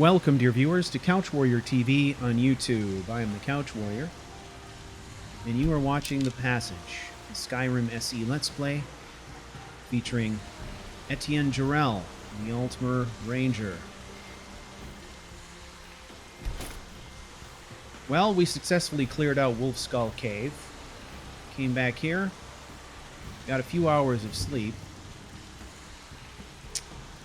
Welcome, dear viewers, to Couch Warrior TV on YouTube. I am the Couch Warrior, and you are watching The Passage, the Skyrim SE Let's Play, featuring Ettient Jorel, the Altmer Ranger. Well, we successfully cleared out Wolf Skull Cave, came back here, got a few hours of sleep,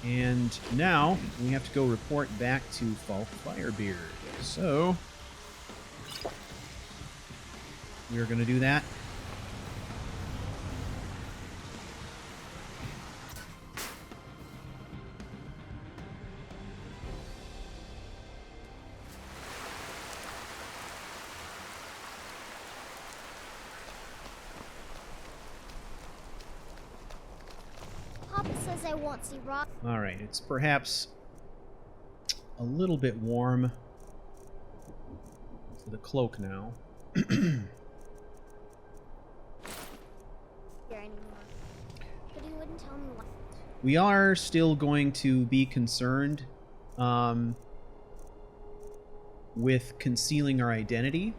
and now we have to go report back to Falk Firebeard. So we're going to do that. I won't see rock. All right, it's perhaps a little bit warm for the cloak now. Here anymore. But he wouldn't tell me what. We are still going to be concerned with concealing our identity.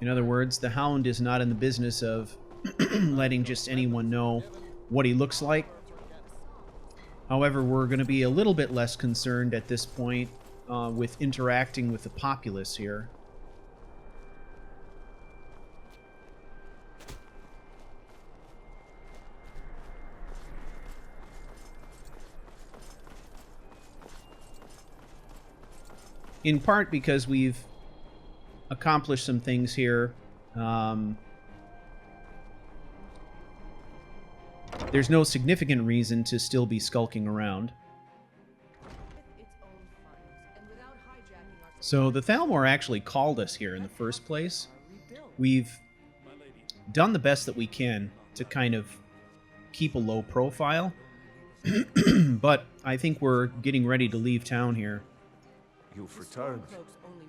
In other words, the Hound is not in the business of letting just anyone know what he looks like. However, we're going to be a little bit less concerned at this point with interacting with the populace here. In part because we've accomplished some things here. There's no significant reason to still be skulking around. So the Thalmor actually called us here in the first place. We've done the best that we can to kind of keep a low profile. But I think we're getting ready to leave town here. You've returned.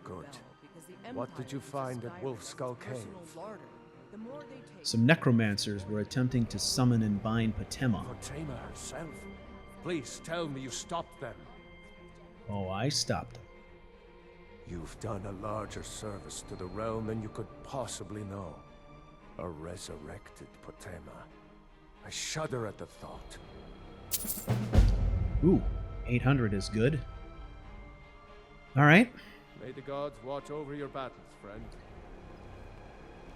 Good. What did you find at Wolf Skull Cave? Some necromancers were attempting to summon and bind Patema. Patema herself? Please tell me you stopped them. Oh, I stopped them. You've done a larger service to the realm than you could possibly know. A resurrected Patema. I shudder at the thought. Ooh, 800 is good. All right. May the gods watch over your battles, friend.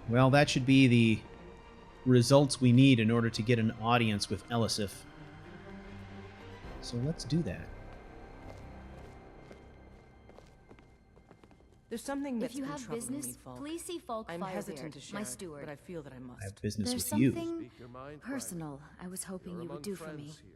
Well, that should be the results we need in order to get an audience with Elisif. So let's do that. There's something that's If you been have troubling business, me, Falk. please see Falk I'm hesitant to Firebeard, share my it, steward. but I feel that I must. I have business There's with you. something Speak your mind, personal I was hoping You're you would among do for me. friends here.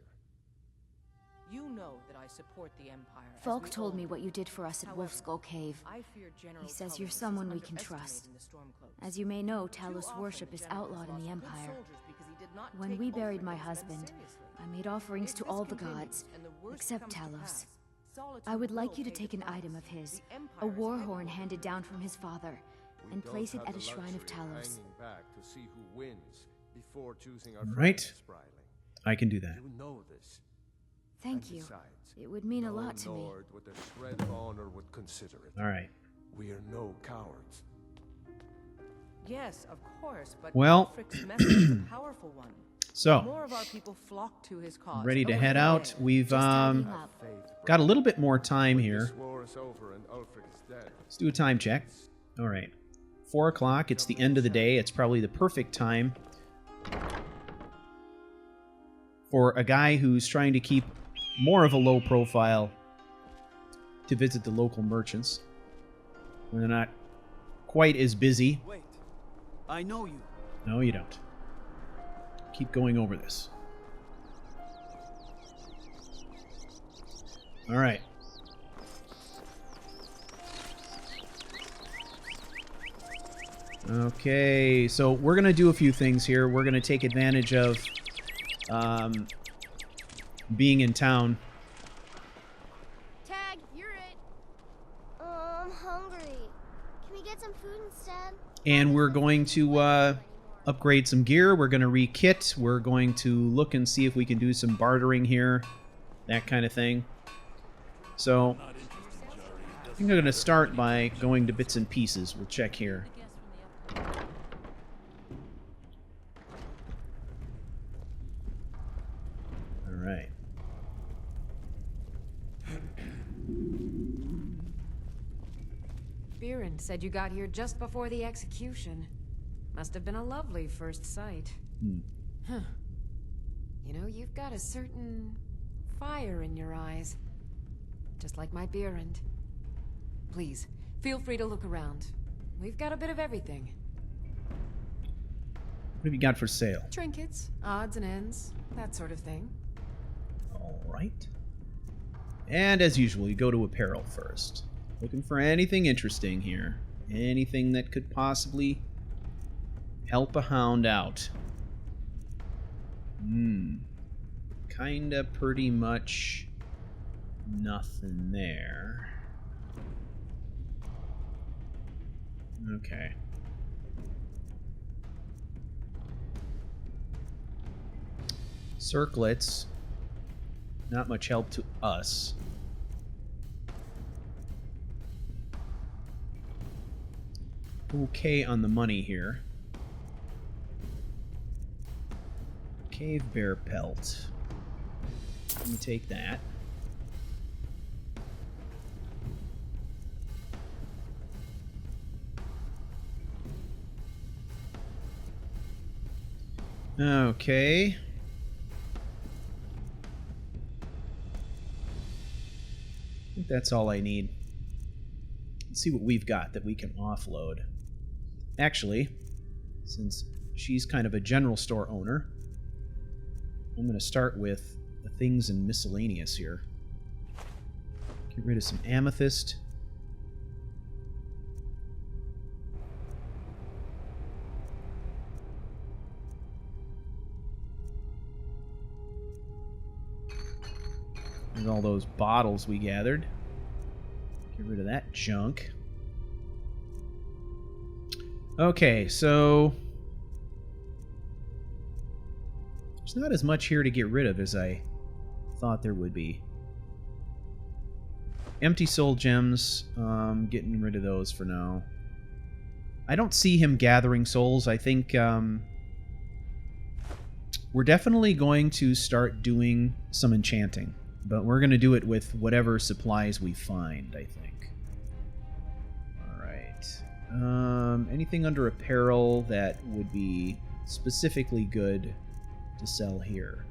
You know that I support the Empire. as Falk we told all me do. what you did for us at However, Wolfskull Cave. I fear General He says Talos you're is someone we can underestimating trust. the Stormcloaks. As you may know, Too Talos' often worship the is General outlawed has in the lost good Empire. soldiers because he did not When take we buried Ulfric's my men husband, seriously. I made offerings If to this all the continues gods, and the worst except comes to Talos. pass, Solitude I would will like you to pay take the an price. item of his, The Empire a is war heavy horn on handed you. down from his father, We and don't place it have at a the shrine of luxury Talos. hanging back to see who wins before choosing our Right. friends, Briley. I can do that. You know this. Thank And you. besides, It would mean a no lot to me. lord with a shred of honor would consider it. All right. We are no cowards. Yes, of course, but Well, Ulfric's message is a powerful one. So, More of our people flock to his cause. ready to over head the out. day. We've Just tidying Have up. faith, got a Briley. little bit more time When here. this war is over and Ulfric is dead, Let's do a time check. All right. 4 o'clock. It's the end of the day. It's probably the perfect time for a guy who's trying to keep more of a low profile to visit the local merchants when they're not quite as busy. Wait, I know you. No, you don't. Keep going over this. All right. Okay, so we're going to do a few things here. We're going to take advantage of being in town. Tag, you're it. I'm hungry. Can we get some food instead? And we're going to upgrade some gear. We're going to re-kit. We're going to look and see if we can do some bartering here. that kind of thing. So I think I'm going to start by going to bits and pieces. We'll check here. All right. Biren said you got here just before the execution. Must have been a lovely first sight. Huh. You know, you've got a certain fire in your eyes. Just like my Biren. Please, feel free to look around. We've got a bit of everything. What have you got for sale? Trinkets, odds and ends, that sort of thing. All right. And as usual, you go to apparel first. Looking for anything interesting here. Anything that could possibly help a hound out. Kinda pretty much nothing there. Okay. Circlets. Not much help to us. Okay on the money here. Cave bear pelt. Let me take that. Okay. I think that's all I need. Let's see what we've got that we can offload. Actually, since she's kind of a general store owner, I'm going to start with the things in miscellaneous here. Get rid of some amethyst. There's all those bottles we gathered. Get rid of that junk. Okay, so there's not as much here to get rid of as I thought there would be. Empty soul gems, getting rid of those for now. I don't see him gathering souls. I think we're definitely going to start doing some enchanting, but we're going to do it with whatever supplies we find, I think. Anything under apparel that would be specifically good to sell here?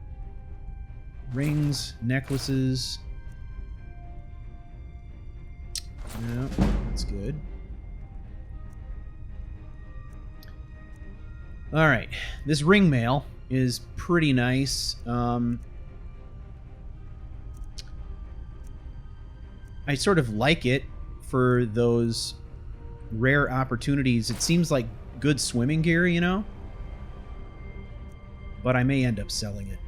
Rings, necklaces. Yeah, that's good. Alright, this ring mail is pretty nice. I sort of like it for those rare opportunities. It seems like good swimming gear, you know? But I may end up selling it.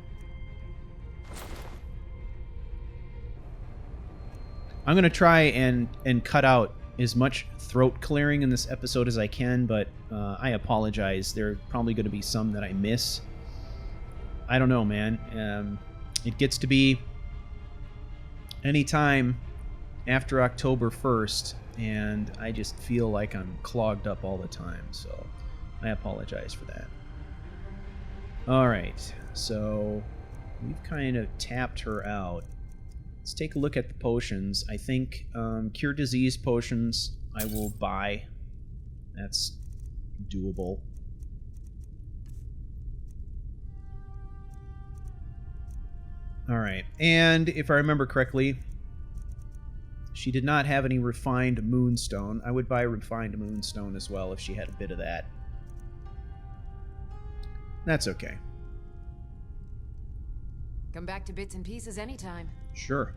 I'm going to try and cut out as much throat clearing in this episode as I can, but I apologize. There are probably going to be some that I miss. I don't know, man. It gets to be any time after October 1st, and I just feel like I'm clogged up all the time, so I apologize for that. Alright, so we've kind of tapped her out. Let's take a look at the potions. I think Cure Disease potions I will buy. That's doable. Alright, and if I remember correctly, she did not have any refined moonstone. I would buy refined moonstone as well if she had a bit of that. That's okay. Come back to bits and pieces anytime. Sure.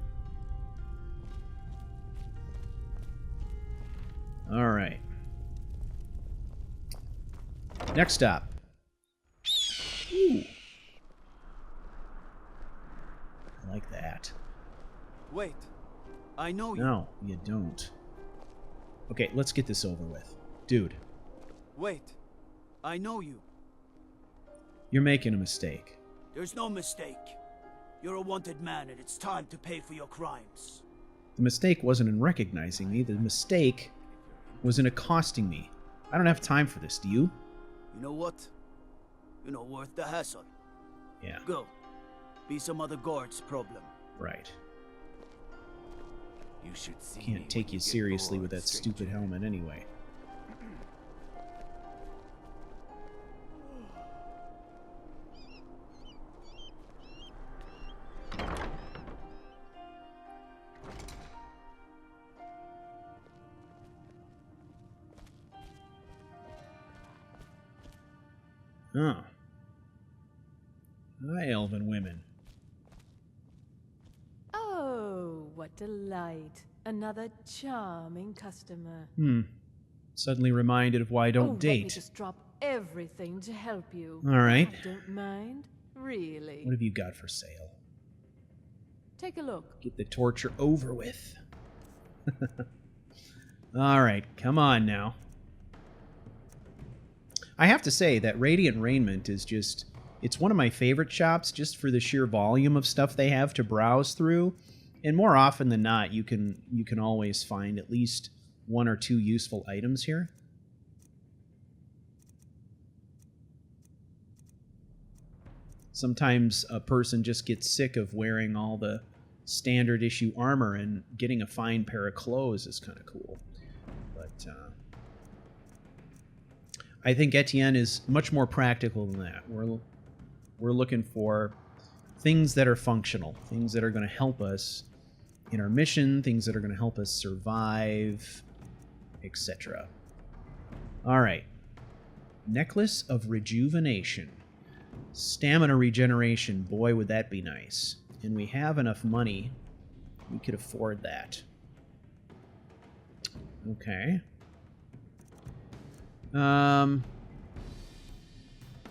All right. Next stop. Ooh. I like that. Wait. I know you. No, you don't. Okay, let's get this over with. Dude. Wait. I know you. You're making a mistake. There's no mistake. You're a wanted man, and it's time to pay for your crimes. The mistake wasn't in recognizing me. The mistake was in accosting me. I don't have time for this, do you? You know what? You're not worth the hassle. Yeah. Go. Be some other guard's problem. Right. You should see me Can't when take you get seriously bored, with that stranger. stupid helmet anyway. Oh. Hi, elven women. Oh, what delight. Another charming customer. Suddenly reminded of why I don't Let me date. just drop everything to help you. All right. I don't mind. Really. What have you got for sale? Take a look. Get the torture over with. All right, come on now. I have to say that Radiant Raiment is just... It's one of my favorite shops just for the sheer volume of stuff they have to browse through. And more often than not, you can always find at least one or two useful items here. Sometimes a person just gets sick of wearing all the standard issue armor, and getting a fine pair of clothes is kind of cool. But I think Etienne is much more practical than that. We're looking for things that are functional, things that are going to help us in our mission, things that are going to help us survive, etc. All right. Necklace of Rejuvenation. Stamina regeneration. Boy, would that be nice. And we have enough money. We could afford that. Okay.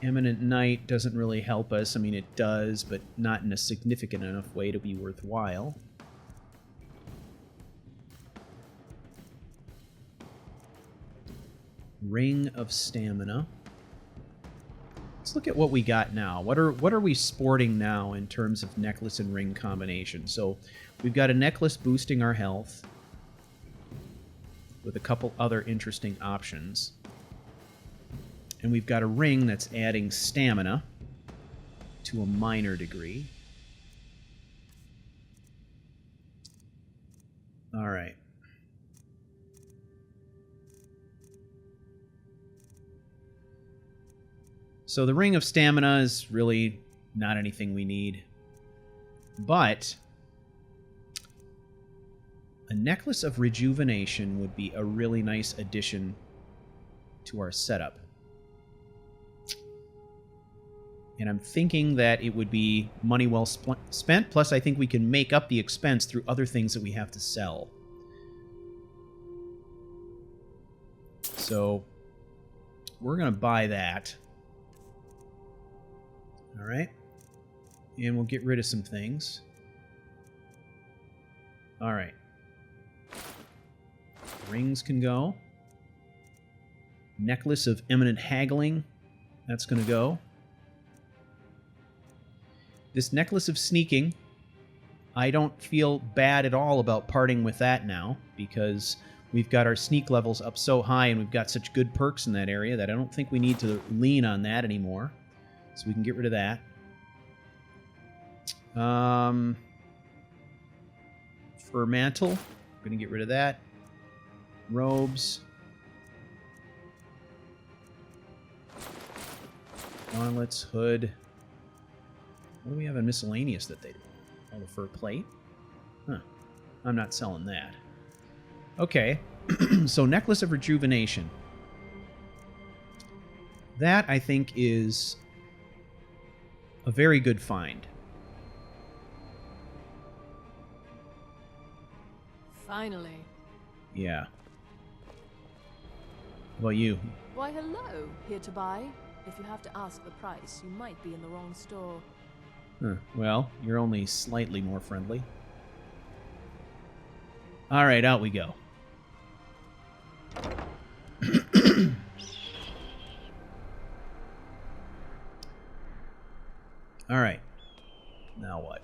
Eminent Knight doesn't really help us. I mean, it does, but not in a significant enough way to be worthwhile. Ring of Stamina. Let's look at what we got now. What are we sporting now in terms of necklace and ring combination? So we've got a necklace boosting our health with a couple other interesting options. And we've got a ring that's adding stamina to a minor degree. All right. So the Ring of Stamina is really not anything we need. But a Necklace of Rejuvenation would be a really nice addition to our setup. And I'm thinking that it would be money well spent, plus I think we can make up the expense through other things that we have to sell. So we're going to buy that. All right. And we'll get rid of some things. All right. Rings can go. Necklace of Eminent Haggling. That's going to go. This Necklace of Sneaking, I don't feel bad at all about parting with that now, because we've got our sneak levels up so high and we've got such good perks in that area that I don't think we need to lean on that anymore. So we can get rid of that. Fur Mantle, we're going to get rid of that. Robes. Gauntlets, hood. What do we have in miscellaneous that they do? Oh, the fur plate? Huh. I'm not selling that. Okay. So Necklace of Rejuvenation. That, I think, is a very good find. Finally. Yeah. How about you? Why, hello. Here to buy? If you have to ask the price, you might be in the wrong store. Huh. Well, you're only slightly more friendly. All right, out we go. All right. Now what?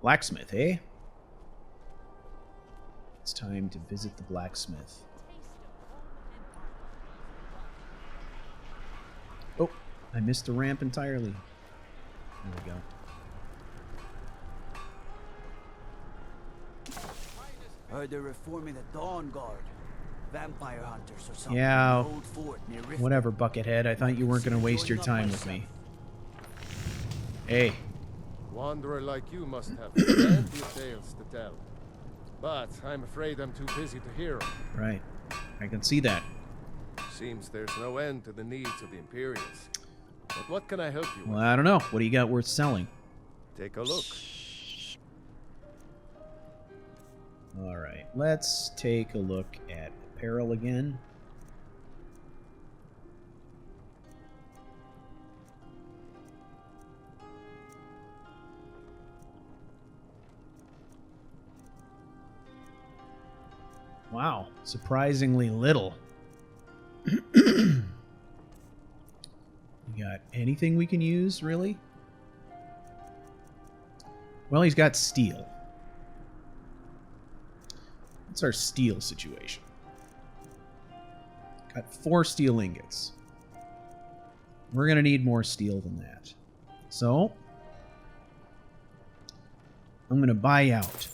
Blacksmith, eh? It's time to visit the blacksmith. Oh, I missed the ramp entirely. There we go. Heard they're reforming the Dawn Guard. Vampire hunters or something. Yeah, in the old fort near Rift. whatever, Buckethead. I thought you weren't going to waste your time with me. Hey. Wanderer like you must have plenty of tales to tell. But I'm afraid I'm too busy to hear them. Right. I can see that. Seems there's no end to the needs of the Imperials. But what can I help you Well, with? I don't know. What do you got worth selling? Take a look. Alright, let's take a look at apparel again. Wow, surprisingly little. You got anything we can use, really? Well, he's got steel. What's our steel situation? Got 4 steel ingots. We're going to need more steel than that. So, I'm going to buy out.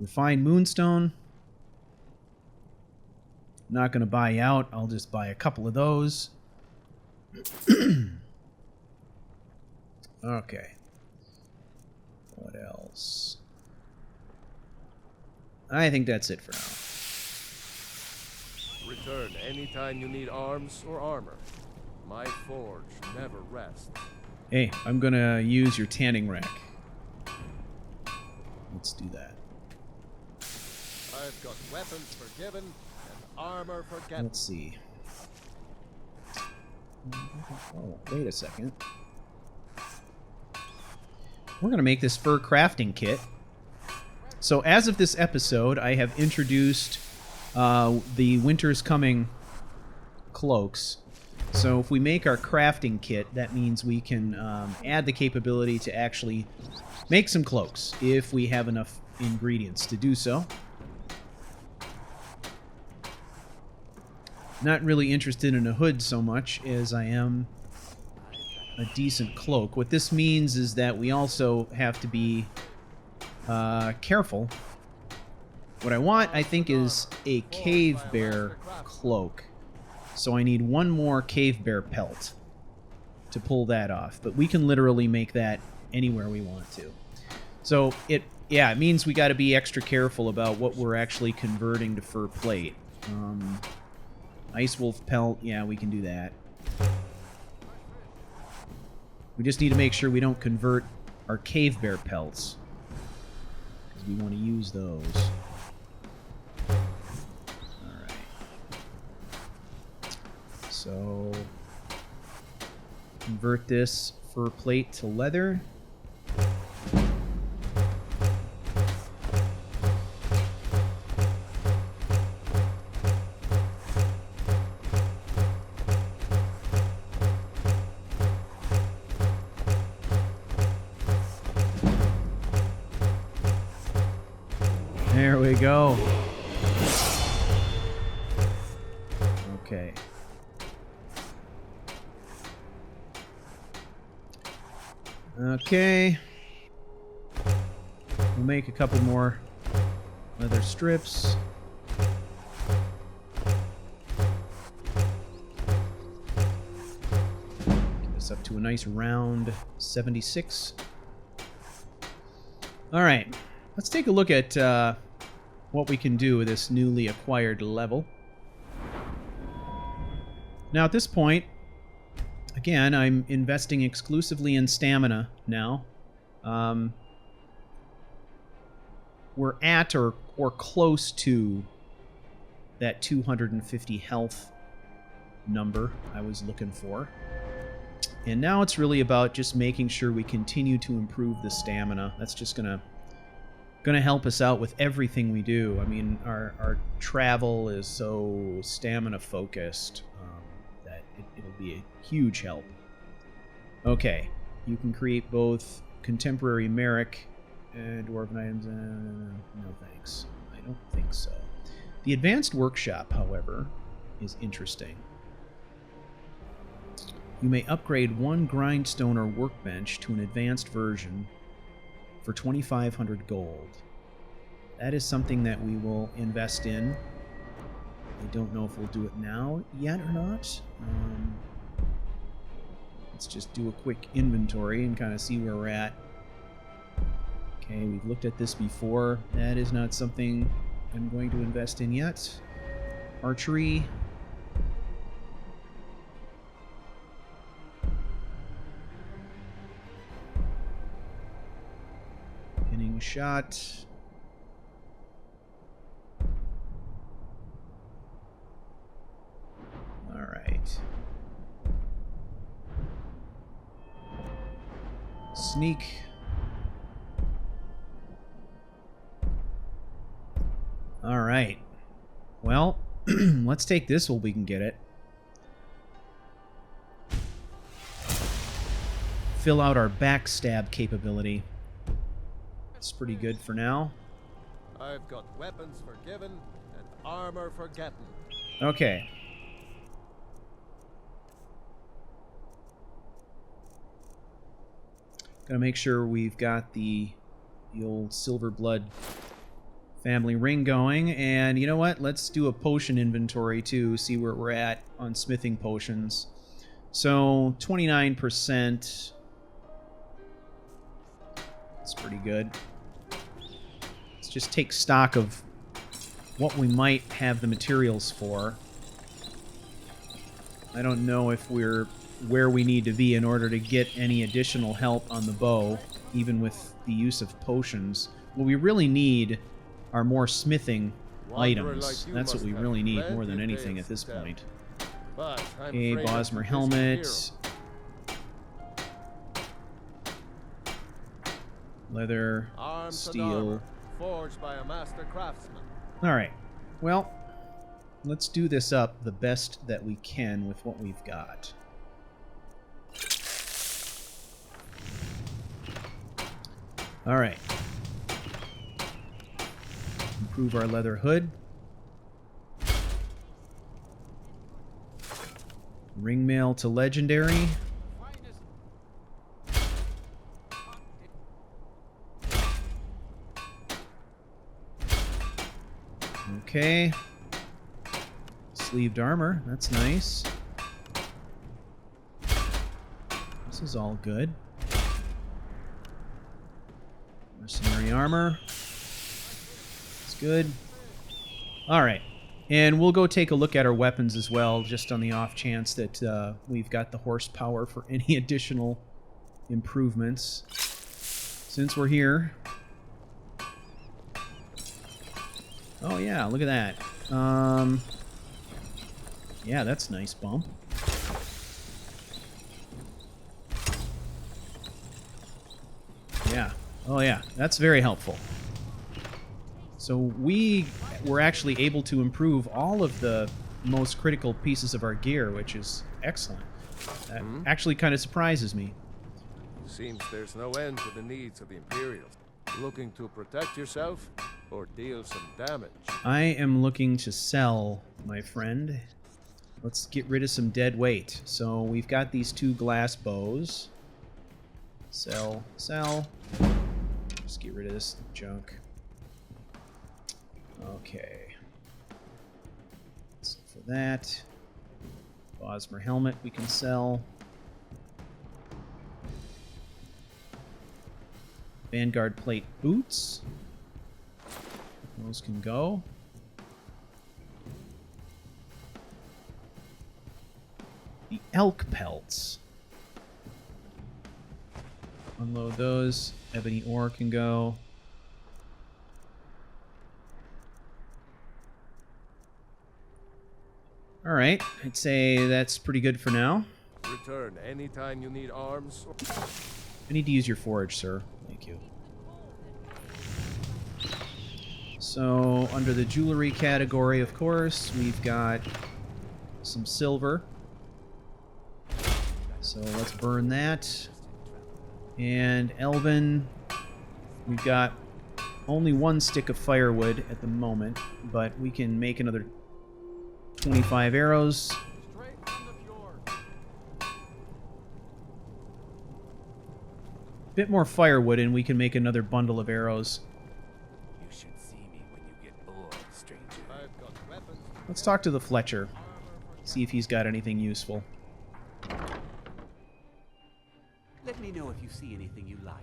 Refine moonstone. Not going to buy out. I'll just buy a couple of those. Okay. What else? I think that's it for now. Return anytime you need arms or armor. My forge never rests. Hey, I'm gonna use your tanning rack. Let's do that. I've got weapons forgiven and armor forgotten. Let's see. Oh, wait a second. We're gonna make this fur crafting kit. So as of this episode, I have introduced the Winter's Coming cloaks. So if we make our crafting kit, that means we can add the capability to actually make some cloaks if we have enough ingredients to do so. Not really interested in a hood so much as I am a decent cloak. What this means is that we also have to be careful. What I want, I think, is a cave bear cloak. So I need one more cave bear pelt to pull that off. But we can literally make that anywhere we want to. So it means we got to be extra careful about what we're actually converting to fur plate. Ice wolf pelt, yeah, we can do that. We just need to make sure we don't convert our cave bear pelts, because we want to use those. Alright. So, convert this fur plate to leather. There we go. Okay. Okay. We'll make a couple more leather strips. Get this up to a nice round 76. All right. Let's take a look at what we can do with this newly acquired level. Now at this point, again, I'm investing exclusively in stamina now. We're at or close to that 250 health number I was looking for. And now it's really about just making sure we continue to improve the stamina. That's just gonna help us out with everything we do. I mean, our travel is so stamina focused that it'll be a huge help. Okay. You can create both contemporary Merrick and dwarven items. No thanks. I don't think so. The advanced workshop, however, is interesting. You may upgrade one grindstone or workbench to an advanced version for 2,500 gold. That is something that we will invest in. I don't know if we'll do it now yet or not. Let's just do a quick inventory and kind of see where we're at. Okay, we've looked at this before. That is not something I'm going to invest in yet. Archery. Pinning shot. All right. Sneak. All right. Well, let's take this while we can get it. Fill out our backstab capability. It's pretty good for now. I've got weapons forgiven and armor forgotten. Okay. Gotta make sure we've got the old Silver Blood family ring going. And you know what? Let's do a potion inventory too, see where we're at on smithing potions. So 29%. That's pretty good. Let's just take stock of what we might have the materials for. I don't know if we're where we need to be in order to get any additional help on the bow, even with the use of potions. What we really need are more smithing items. That's what we really need more than anything at this point. Okay, Bosmer helmet. Leather, steel. Forged by a master craftsman. Alright, well, let's do this up the best that we can with what we've got. Alright. Improve our leather hood. Ringmail to legendary. Okay. Sleeved armor, that's nice. This is all good. Mercenary armor. It's good. Alright. And we'll go take a look at our weapons as well, just on the off chance that we've got the horsepower for any additional improvements. Since we're here. Oh yeah, look at that. Yeah, that's a nice bump. Yeah. Oh yeah, that's very helpful. So we were actually able to improve all of the most critical pieces of our gear, which is excellent. That actually kind of surprises me. Seems there's no end to the needs of the Imperials. Looking to protect yourself or deal some damage? I am looking to sell, my friend. Let's get rid of some dead weight. So we've got these two glass bows. Sell, sell. Just get rid of this junk. Okay. So for that, Bosmer helmet we can sell. Vanguard plate boots. Those can go. The elk pelts. Unload those. Ebony ore can go. Alright, I'd say that's pretty good for now. Return anytime you need arms. I need to use your forge, sir. Thank you. So, under the jewelry category, of course, we've got some silver. So let's burn that. And Elven, we've got only one stick of firewood at the moment, but we can make another 25 arrows. Bit more firewood and we can make another bundle of arrows. You should see me when you get bored, stranger. I've got weapons. Let's talk to the Fletcher. See if he's got anything useful. Let me know if you see anything you like.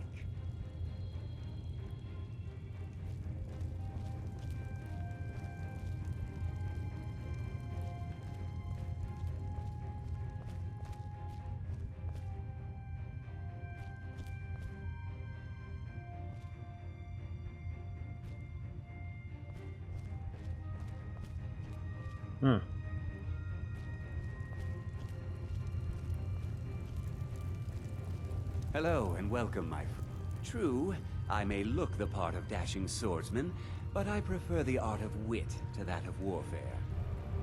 Huh. Hello and welcome, my friend. True, I may look the part of dashing swordsman, but I prefer the art of wit to that of warfare.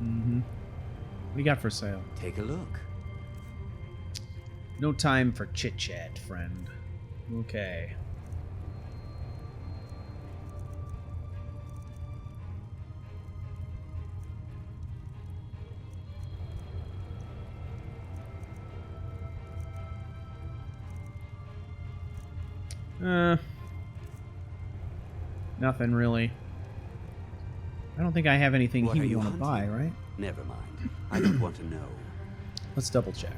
Mm-hmm. What do you got for sale? Take a look. No time for chit-chat, friend. Okay. Nothing really. I don't think I have anything What he are would you want to buy, hunting? right? Never mind. I don't want to know. Let's double check.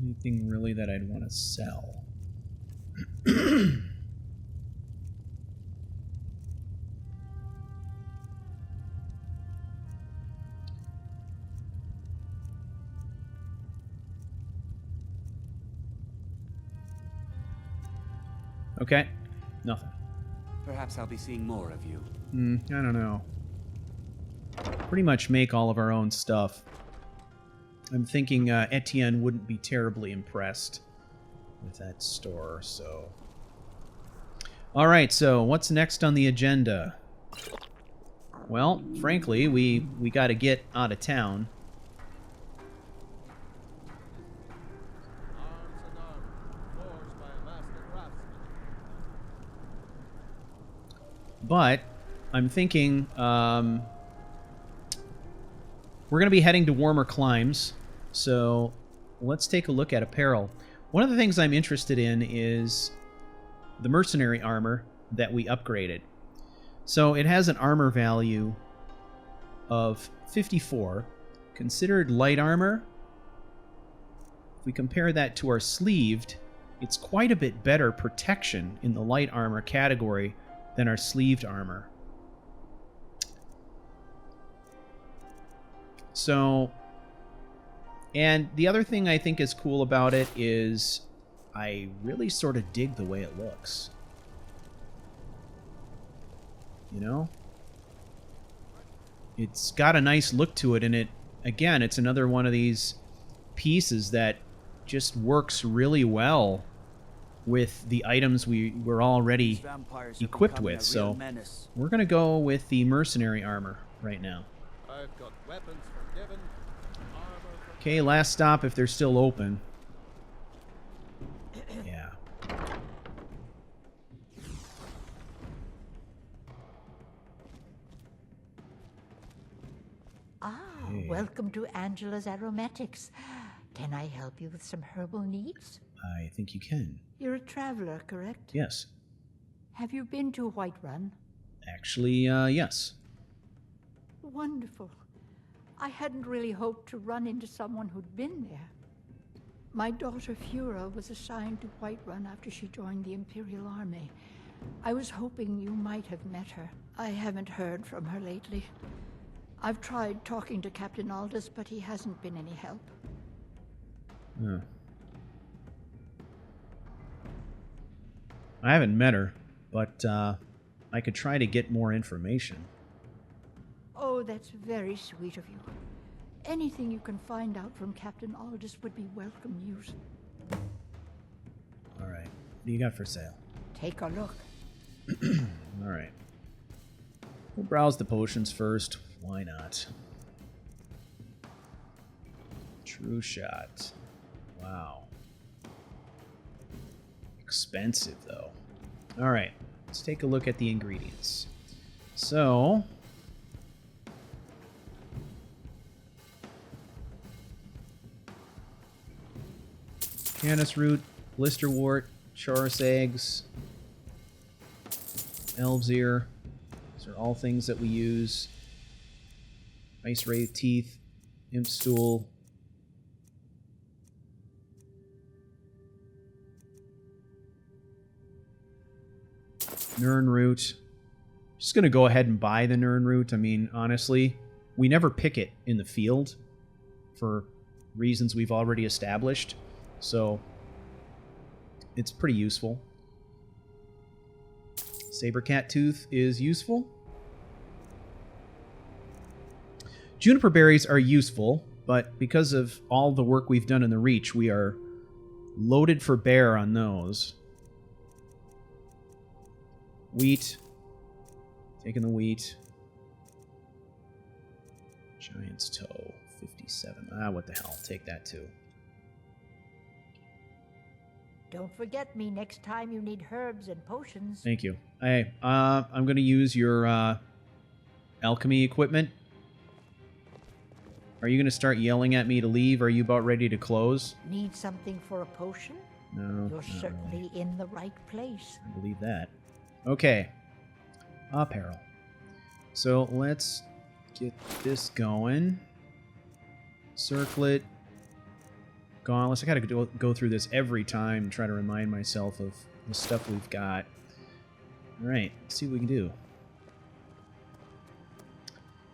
Anything really that I'd want to sell? Okay, nothing. Perhaps I'll be seeing more of you. I don't know. Pretty much make all of our own stuff. I'm thinking Etienne wouldn't be terribly impressed with that store, so... Alright, so what's next on the agenda? Well, frankly, we gotta get out of town. But I'm thinking we're going to be heading to warmer climes, so let's take a look at apparel. One of the things I'm interested in is the mercenary armor that we upgraded. So it has an armor value of 54, considered light armor. If we compare that to our sleeved, it's quite a bit better protection in the light armor category than our sleeved armor. So, and the other thing I think is cool about it is I really sort of dig the way it looks. You know? It's got a nice look to it, and it, again, it's another one of these pieces that just works really well with the items we're already equipped with. So we're going to go with the mercenary armor right now. I've got weapons forgiven. Okay, last stop if they're still open. Yeah. Hey. Welcome to Angela's Aromatics. Can I help you with some herbal needs? I think you can. You're a traveler, correct? Yes. Have you been to Whiterun? Actually, yes. Wonderful. I hadn't really hoped to run into someone who'd been there. My daughter Fura was assigned to Whiterun after she joined the Imperial Army. I was hoping you might have met her. I haven't heard from her lately. I've tried talking to Captain Aldous, but he hasn't been any help. Oh. I haven't met her, but I could try to get more information. Oh, that's very sweet of you. Anything you can find out from Captain Aldous would be welcome news. All right. What do you got for sale? Take a look. All right. We'll browse the potions first. Why not? True shot. Wow. Expensive, though. Alright, let's take a look at the ingredients. So... Canis root, blisterwort, charis eggs, elves ear. These are all things that we use. Ice ray teeth, imp stool. Nern root. Just gonna go ahead and buy the Nern root. I mean, honestly, we never pick it in the field for reasons we've already established. So, it's pretty useful. Sabercat tooth is useful. Juniper berries are useful, but because of all the work we've done in the Reach, we are loaded for bear on those. Wheat. Taking the wheat. Giant's toe. 57. Ah, what the hell. Take that too. Don't forget me next time you need herbs and potions. Thank you. Hey, I'm going to use your alchemy equipment. Are you going to start yelling at me to leave? Are you about ready to close? Need something for a potion? No. You're certainly in the right place. I believe that. Okay. Apparel. So let's get this going. Circlet. Gauntlets. I gotta go through this every time and try to remind myself of the stuff we've got. Alright, let's see what we can do.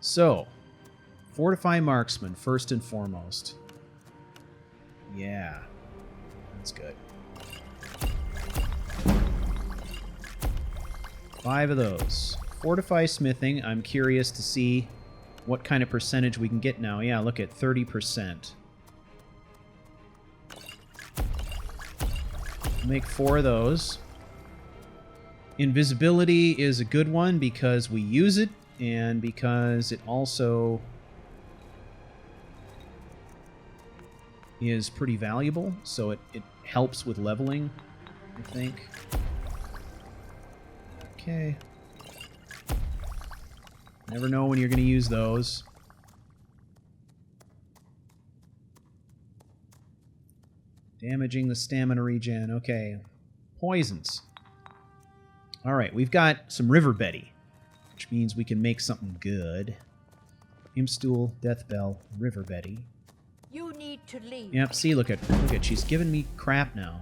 So, Fortify Marksman, first and foremost. Yeah, that's good. 5 of those. Fortify Smithing, I'm curious to see what kind of percentage we can get now. Yeah, look at 30%. Make 4 of those. Invisibility is a good one because we use it and because it also is pretty valuable, so it helps with leveling, I think. Okay. Never know when you're going to use those. Damaging the stamina regen. Okay. Poisons. Alright, we've got some River Betty, which means we can make something good. Impstool, Death Bell, River Betty. You need to leave. Yep, see, look at, she's giving me crap now.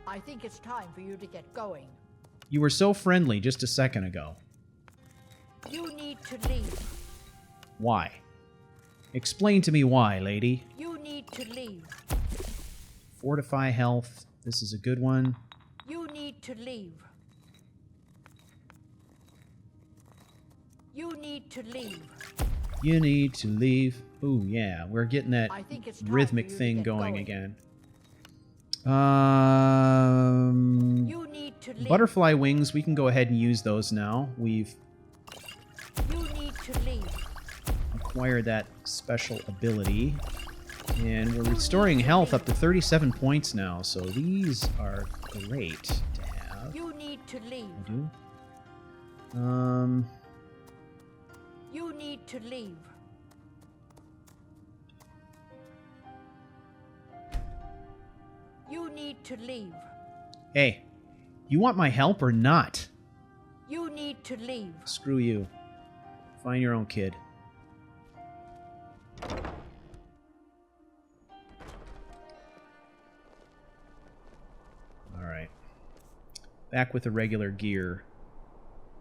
I think it's time for you to get going. You were so friendly just a second ago. You need to leave. Why? Explain to me why, lady. You need to leave. Fortify health. This is a good one. You need to leave. You need to leave. You need to leave. Ooh, yeah, we're getting that I think it's time rhythmic for you to thing get going again. You need to leave. Butterfly wings, we can go ahead and use those now. We've You need to leave. acquired that special ability. And we're restoring health up to 37 points now, so these are great to have. You need to leave. I do. You need to leave. You need to leave. Hey, you want my help or not? You need to leave. Screw you. Find your own kid. Alright. Back with the regular gear.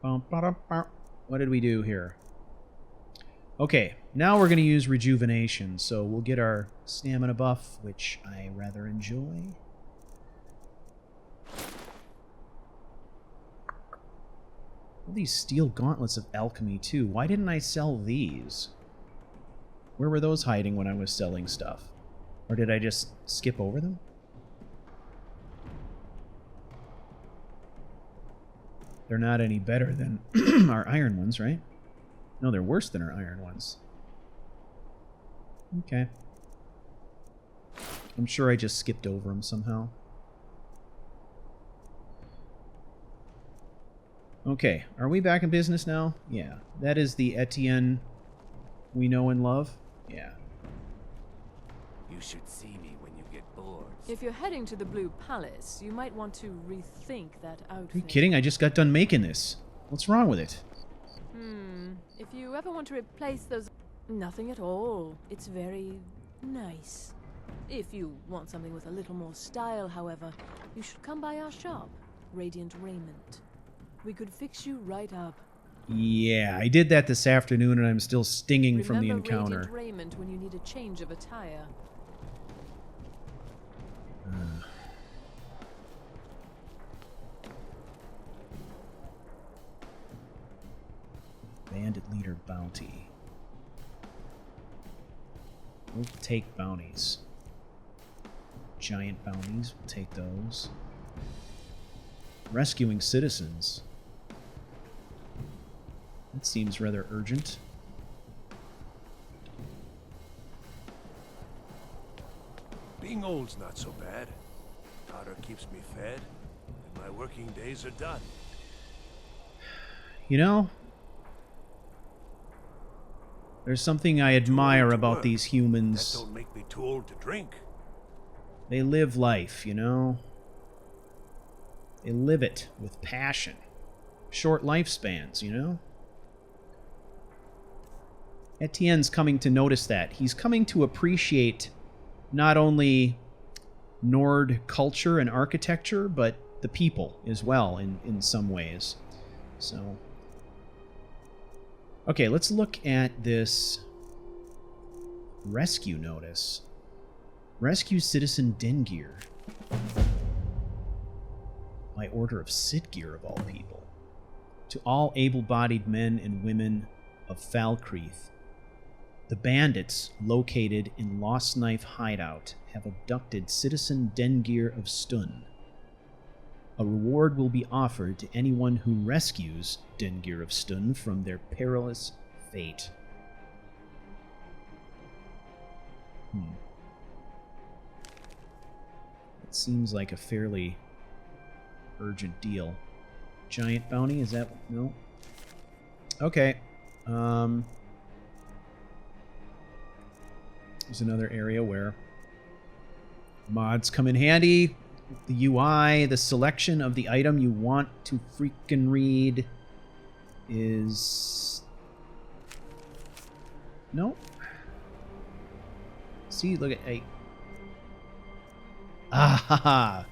What did we do here? Okay, now we're going to use rejuvenation, so we'll get our stamina buff, which I rather enjoy. All these steel gauntlets of alchemy, too. Why didn't I sell these? Where were those hiding when I was selling stuff? Or did I just skip over them? they're not any better than our iron ones, right? No, they're worse than our iron ones. Okay. I'm sure I just skipped over them somehow. Okay, are we back in business now? Yeah. That is the Ettient we know and love? Yeah. You should see me when you get bored. If you're heading to the Blue Palace, you might want to rethink that outfit. Are you kidding? I just got done making this. What's wrong with it? If you ever want to replace those... Nothing at all. It's very nice. If you want something with a little more style, however, you should come by our shop, Radiant Raiment. We could fix you right up. Yeah, I did that this afternoon and I'm still stinging from the Remember encounter. Radiant Raiment when you need a change of attire. Bandit leader bounty. We'll take bounties. Giant bounties, we'll take those. Rescuing citizens. That seems rather urgent. Being old's not so bad. Powder keeps me fed, and my working days are done. You know, there's something I admire to about work. these That humans. don't make me too old to drink. They live life, you know? They live it with passion. Short lifespans, you know? Etienne's coming to notice that. He's coming to appreciate not only Nord culture and architecture, but the people as well in some ways. So, okay, let's look at this rescue notice. Rescue Citizen Dengir. By order of Sitgir, of all people. To all able-bodied men and women of Falkreath. The bandits located in Lost Knife Hideout have abducted Citizen Dengir of Stun. A reward will be offered to anyone who rescues Dengir of Stun from their perilous fate. It seems like a fairly urgent deal. Giant bounty, is that... No? Okay. There's another area where mods come in handy. The UI, the selection of the item you want to freaking read is... Nope. See, look at... Hey. Ah ha ha.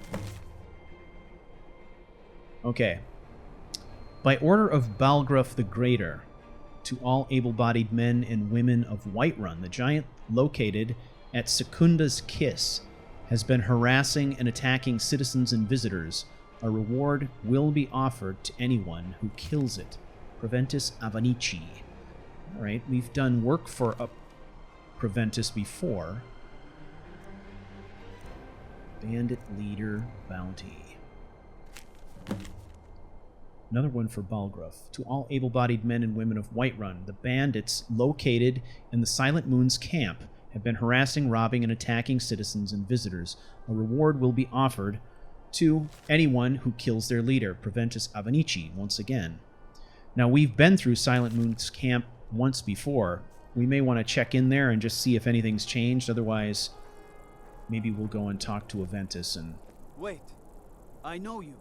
Okay. By order of Balgruuf the Greater, to all able-bodied men and women of Whiterun, the giant located at Secunda's Kiss has been harassing and attacking citizens and visitors. A reward will be offered to anyone who kills it. Proventus Avanici. Alright, we've done work for Proventus before. Bandit Leader Bounty. Another one for Balgruuf. To all able-bodied men and women of Whiterun, the bandits located in the Silent Moon's camp have been harassing, robbing, and attacking citizens and visitors. A reward will be offered to anyone who kills their leader, Proventus Avanici, once again. Now, we've been through Silent Moon's camp once before. We may want to check in there and just see if anything's changed. Otherwise, maybe we'll go and talk to Aventus and... Wait. I know you.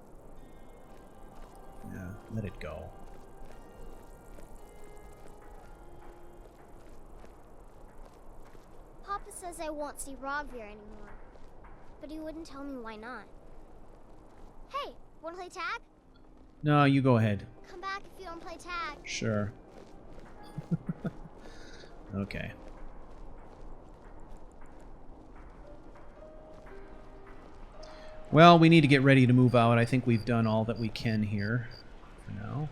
Yeah, let it go. Papa says I won't see Rogvir anymore, but he wouldn't tell me why not. Hey, wanna play tag? No, you go ahead. Come back if you don't play tag. Sure. Okay. Well, we need to get ready to move out. I think we've done all that we can here for now.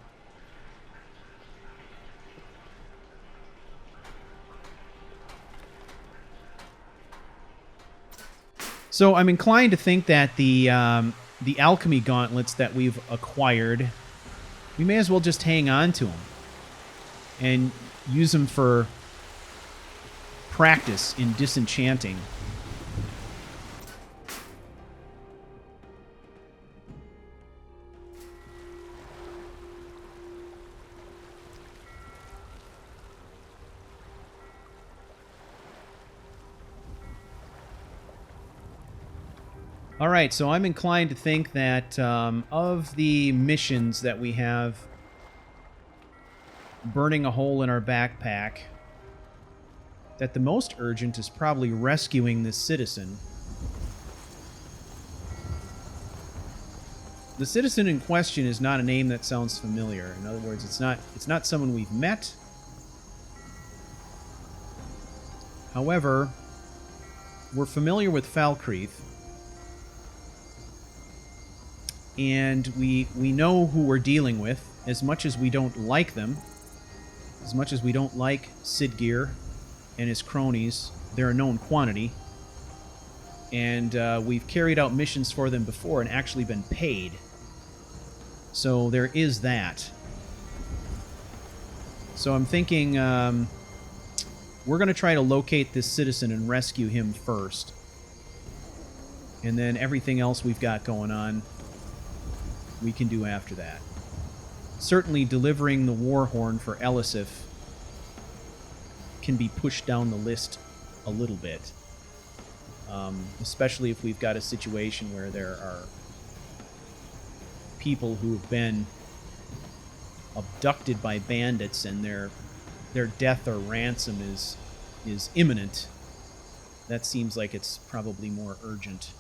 So I'm inclined to think that the alchemy gauntlets that we've acquired we may as well just hang on to them and use them for practice in disenchanting. All right, so I'm inclined to think that of the missions that we have, burning a hole in our backpack, that the most urgent is probably rescuing this citizen. The citizen in question is not a name that sounds familiar. In other words, it's not someone we've met. However, we're familiar with Falkreath. And we know who we're dealing with, as much as we don't like them, as much as we don't like Sidgeir and his cronies. They're a known quantity. And we've carried out missions for them before and actually been paid. So there is that. So I'm thinking we're going to try to locate this citizen and rescue him first. And then everything else we've got going on, we can do after that. Certainly delivering the war horn for Elisif can be pushed down the list a little bit. Especially if we've got a situation where there are people who have been abducted by bandits and their death or ransom is imminent. That seems like it's probably more urgent.